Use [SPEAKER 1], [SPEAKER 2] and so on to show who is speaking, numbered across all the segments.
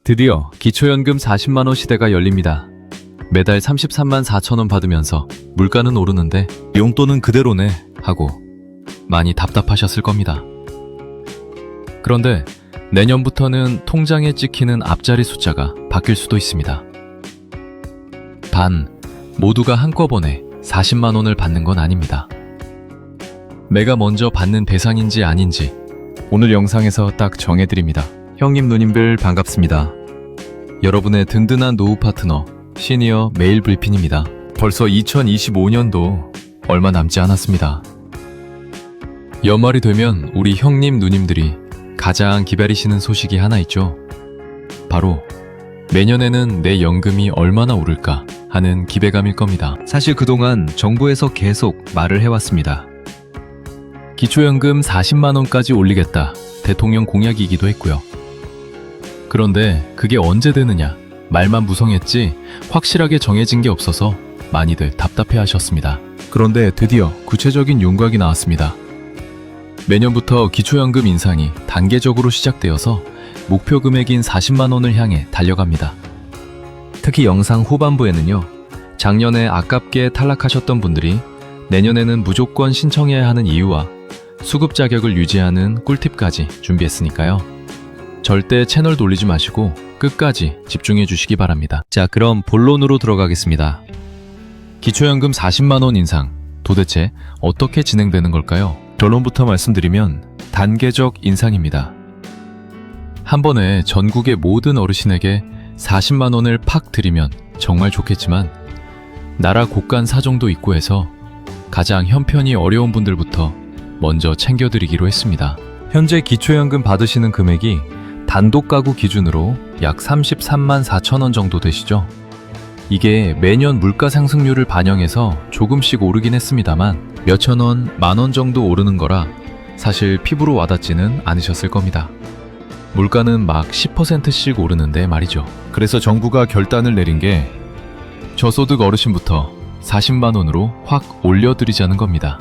[SPEAKER 1] 드디어 기초연금 40만원 시대가 열립니다. 매달 33만 4천원 받으면서 물가는 오르는데 용돈은 그대로네 하고 많이 답답하셨을 겁니다. 그런데 내년부터는 통장에 찍히는 앞자리 숫자가 바뀔 수도 있습니다. 단, 모두가 한꺼번에 40만원을 받는 건 아닙니다. 내가 먼저 받는 대상인지 아닌지 오늘 영상에서 딱 정해드립니다. 형님 누님들 반갑습니다. 여러분의 든든한 노후 파트너 시니어 메일 브리핑입니다. 벌써 2025년도 얼마 남지 않았습니다. 연말이 되면 우리 형님 누님들이 가장 기다리시는 소식이 하나 있죠. 바로 내년에는 내 연금이 얼마나 오를까 하는 기대감일 겁니다. 사실 그동안 정부에서 계속 말을 해왔습니다. 기초연금 40만원까지 올리겠다 대통령 공약이기도 했고요. 그런데 그게 언제 되느냐 말만 무성했지 확실하게 정해진 게 없어서 많이들 답답해 하셨습니다. 그런데 드디어 구체적인 윤곽이 나왔습니다. 매년부터 기초연금 인상이 단계적으로 시작되어서 목표 금액인 40만원을 향해 달려갑니다. 특히 영상 후반부에는요, 작년에 아깝게 탈락하셨던 분들이 내년에는 무조건 신청해야 하는 이유와 수급 자격을 유지하는 꿀팁까지 준비했으니까요. 절대 채널 돌리지 마시고 끝까지 집중해 주시기 바랍니다. 자, 그럼 본론으로 들어가겠습니다. 기초연금 40만원 인상, 도대체 어떻게 진행되는 걸까요? 결론부터 말씀드리면 단계적 인상입니다. 한 번에 전국의 모든 어르신에게 40만원을 팍 드리면 정말 좋겠지만 나라 곳간 사정도 있고 해서 가장 형편이 어려운 분들부터 먼저 챙겨드리기로 했습니다. 현재 기초연금 받으시는 금액이 단독 가구 기준으로 약 33만 4천원 정도 되시죠? 이게 매년 물가 상승률을 반영해서 조금씩 오르긴 했습니다만 몇천 원, 만원 정도 오르는 거라 사실 피부로 와닿지는 않으셨을 겁니다. 물가는 막 10%씩 오르는데 말이죠. 그래서 정부가 결단을 내린 게 저소득 어르신부터 40만원으로 확 올려드리자는 겁니다.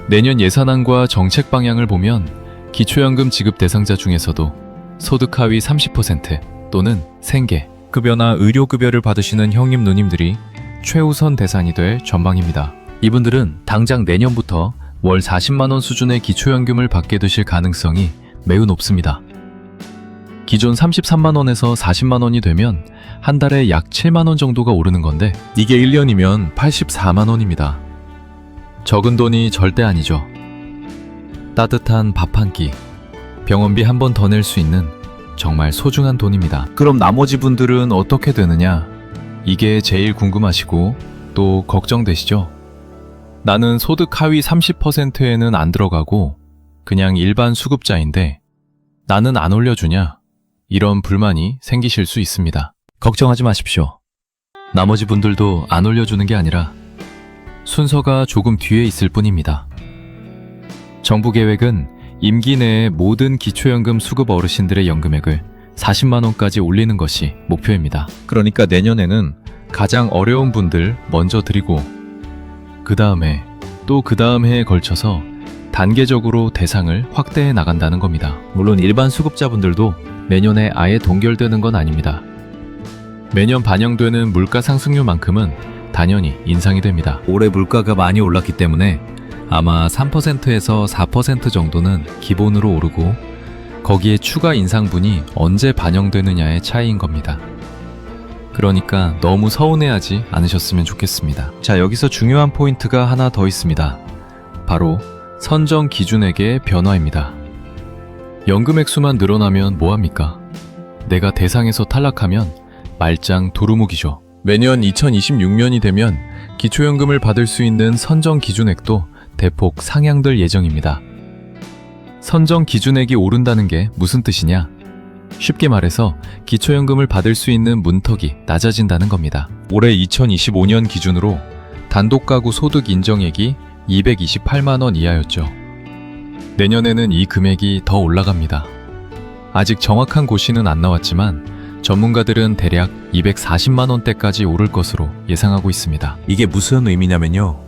[SPEAKER 1] 내년 예산안과 정책 방향을 보면 기초연금 지급 대상자 중에서도 소득 하위 30% 또는 생계, 급여나 의료급여를 받으시는 형님 누님들이 최우선 대상이 될 전망입니다. 이분들은 당장 내년부터 월 40만원 수준의 기초연금을 받게 되실 가능성이 매우 높습니다. 기존 33만원에서 40만원이 되면 한 달에 약 7만원 정도가 오르는 건데 이게 1년이면 84만원입니다. 적은 돈이 절대 아니죠. 따뜻한 밥 한 끼, 병원비 한 번 더 낼 수 있는 정말 소중한 돈입니다. 그럼 나머지 분들은 어떻게 되느냐? 이게 제일 궁금하시고 또 걱정되시죠? 나는 소득 하위 30%에는 안 들어가고 그냥 일반 수급자인데 나는 안 올려주냐? 이런 불만이 생기실 수 있습니다. 걱정하지 마십시오. 나머지 분들도 안 올려주는 게 아니라 순서가 조금 뒤에 있을 뿐입니다. 정부 계획은 임기 내에 모든 기초연금 수급 어르신들의 연금액을 40만원까지 올리는 것이 목표입니다. 그러니까 내년에는 가장 어려운 분들 먼저 드리고 그 다음에 또 그 다음 해에 걸쳐서 단계적으로 대상을 확대해 나간다는 겁니다. 물론 일반 수급자분들도 내년에 아예 동결되는 건 아닙니다. 매년 반영되는 물가 상승률만큼은 당연히 인상이 됩니다. 올해 물가가 많이 올랐기 때문에 아마 3%에서 4% 정도는 기본으로 오르고 거기에 추가 인상분이 언제 반영되느냐의 차이인 겁니다. 그러니까 너무 서운해하지 않으셨으면 좋겠습니다. 자, 여기서 중요한 포인트가 하나 더 있습니다. 바로 선정 기준액의 변화입니다. 연금 액수만 늘어나면 뭐합니까? 내가 대상에서 탈락하면 말짱 도루묵이죠. 매년 2026년이 되면 기초연금을 받을 수 있는 선정 기준액도 대폭 상향될 예정입니다. 선정 기준액이 오른다는 게 무슨 뜻이냐? 쉽게 말해서 기초연금을 받을 수 있는 문턱이 낮아진다는 겁니다. 올해 2025년 기준으로 단독 가구 소득 인정액이 228만원 이하였죠. 내년에는 이 금액이 더 올라갑니다. 아직 정확한 고시는 안 나왔지만 전문가들은 대략 240만원대까지 오를 것으로 예상하고 있습니다. 이게 무슨 의미냐면요.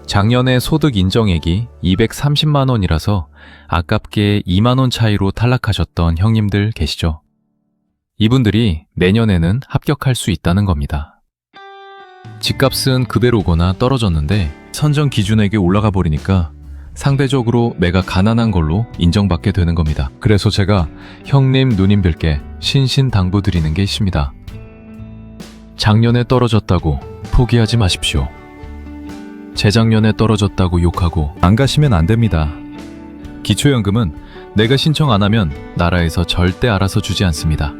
[SPEAKER 1] 작년에 소득 인정액이 230만원이라서 아깝게 2만원 차이로 탈락하셨던 형님들 계시죠? 이분들이 내년에는 합격할 수 있다는 겁니다. 집값은 그 배로 오거나 떨어졌는데 선정 기준액이 올라가 버리니까 상대적으로 내가 가난한 걸로 인정받게 되는 겁니다. 그래서 제가 형님 누님들께 신신당부드리는 게 있습니다. 작년에 떨어졌다고 포기하지 마십시오. 재작년에 떨어졌다고 욕하고 안 가시면 안 됩니다. 기초연금은 내가 신청 안 하면 나라에서 절대 알아서 주지 않습니다.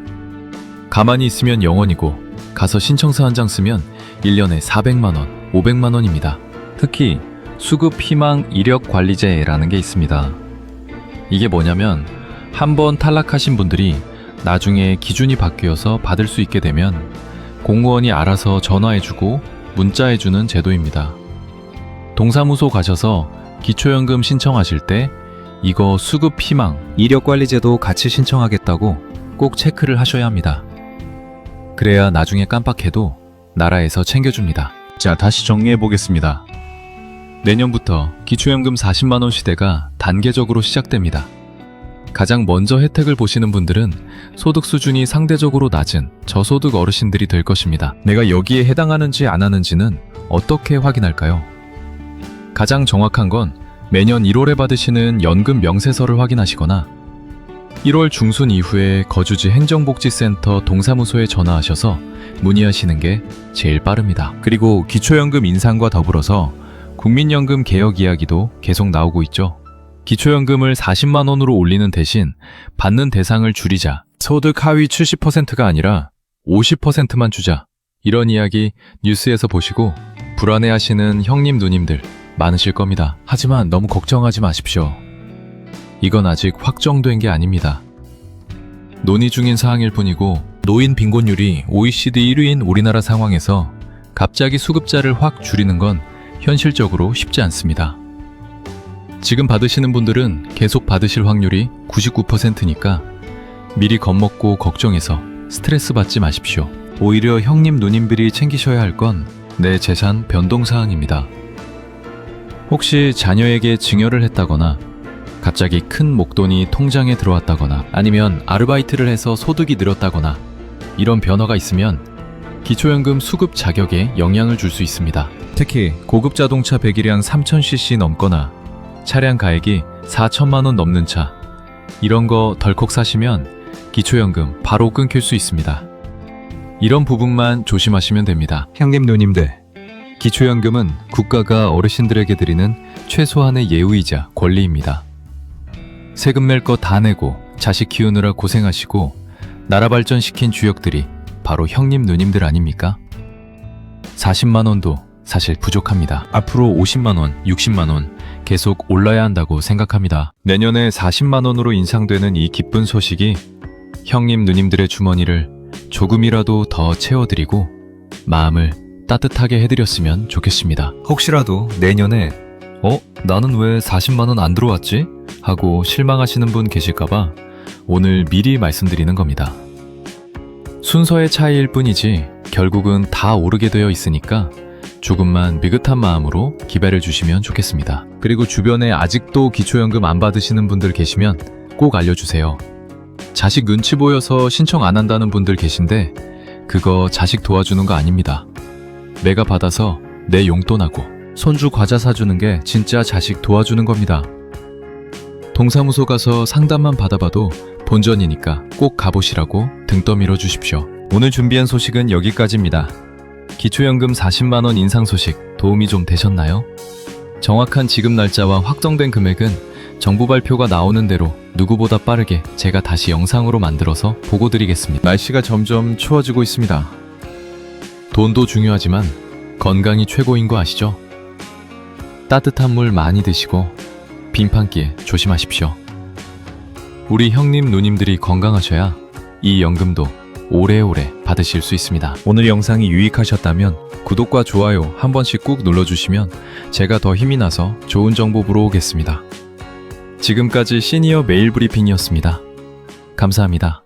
[SPEAKER 1] 가만히 있으면 0원이고 가서 신청서 한 장 쓰면 1년에 400만원, 500만원입니다. 특히 수급 희망 이력 관리제라는 게 있습니다. 이게 뭐냐면 한번 탈락하신 분들이 나중에 기준이 바뀌어서 받을 수 있게 되면 공무원이 알아서 전화해주고 문자해주는 제도입니다. 동사무소 가셔서 기초연금 신청하실 때 이거 수급 희망 이력관리제도 같이 신청하겠다고 꼭 체크를 하셔야 합니다. 그래야 나중에 깜빡해도 나라에서 챙겨줍니다. 자, 다시 정리해 보겠습니다. 내년부터 기초연금 40만원 시대가 단계적으로 시작됩니다. 가장 먼저 혜택을 보시는 분들은 소득 수준이 상대적으로 낮은 저소득 어르신들이 될 것입니다. 내가 여기에 해당하는지 안 하는지는 어떻게 확인할까요? 가장 정확한 건 매년 1월에 받으시는 연금 명세서를 확인하시거나 1월 중순 이후에 거주지 행정복지센터 동사무소에 전화하셔서 문의하시는 게 제일 빠릅니다. 그리고 기초연금 인상과 더불어서 국민연금 개혁 이야기도 계속 나오고 있죠. 기초연금을 40만 원으로 올리는 대신 받는 대상을 줄이자. 소득 하위 70%가 아니라 50%만 주자. 이런 이야기 뉴스에서 보시고 불안해하시는 형님 누님들 많으실 겁니다. 하지만 너무 걱정하지 마십시오. 이건 아직 확정된 게 아닙니다. 논의 중인 사항일 뿐이고 노인 빈곤율이 OECD 1위인 우리나라 상황에서 갑자기 수급자를 확 줄이는 건 현실적으로 쉽지 않습니다. 지금 받으시는 분들은 계속 받으실 확률이 99%니까 미리 겁먹고 걱정해서 스트레스 받지 마십시오. 오히려 형님 누님들이 챙기셔야 할 건 내 재산 변동사항입니다. 혹시 자녀에게 증여를 했다거나 갑자기 큰 목돈이 통장에 들어왔다거나 아니면 아르바이트를 해서 소득이 늘었다거나 이런 변화가 있으면 기초연금 수급 자격에 영향을 줄 수 있습니다. 특히 고급 자동차 배기량 3000cc 넘거나 차량 가액이 4천만 원 넘는 차 이런 거 덜컥 사시면 기초연금 바로 끊길 수 있습니다. 이런 부분만 조심하시면 됩니다. 형님 누님들, 기초연금은 국가가 어르신들에게 드리는 최소한의 예우이자 권리입니다. 세금 낼 거 다 내고 자식 키우느라 고생하시고 나라 발전시킨 주역들이 바로 형님 누님들 아닙니까? 40만 원도 사실 부족합니다. 앞으로 50만 원, 60만 원 계속 올라야 한다고 생각합니다. 내년에 40만 원으로 인상되는 이 기쁜 소식이 형님 누님들의 주머니를 조금이라도 더 채워드리고 마음을 따뜻하게 해드렸으면 좋겠습니다. 혹시라도 내년에 나는 왜 40만 원 안 들어왔지? 하고 실망하시는 분 계실까봐 오늘 미리 말씀드리는 겁니다. 순서의 차이일 뿐이지 결국은 다 오르게 되어 있으니까 조금만 느긋한 마음으로 기회를 주시면 좋겠습니다. 그리고 주변에 아직도 기초연금 안 받으시는 분들 계시면 꼭 알려주세요. 자식 눈치 보여서 신청 안 한다는 분들 계신데 그거 자식 도와주는 거 아닙니다. 내가 받아서 내 용돈하고 손주 과자 사주는 게 진짜 자식 도와주는 겁니다. 동사무소 가서 상담만 받아봐도 본전이니까 꼭 가보시라고 등 떠밀어 주십시오. 오늘 준비한 소식은 여기까지입니다. 기초연금 40만 원 인상 소식 도움이 좀 되셨나요? 정확한 지급 날짜와 확정된 금액은 정부 발표가 나오는 대로 누구보다 빠르게 제가 다시 영상으로 만들어서 보고 드리겠습니다. 날씨가 점점 추워지고 있습니다. 돈도 중요하지만 건강이 최고인 거 아시죠? 따뜻한 물 많이 드시고 빙판길 조심하십시오. 우리 형님 누님들이 건강하셔야 이 연금도 오래오래 받으실 수 있습니다. 오늘 영상이 유익하셨다면 구독과 좋아요 한 번씩 꾹 눌러주시면 제가 더 힘이 나서 좋은 정보 물어오겠습니다. 지금까지 시니어 메일 브리핑이었습니다. 감사합니다.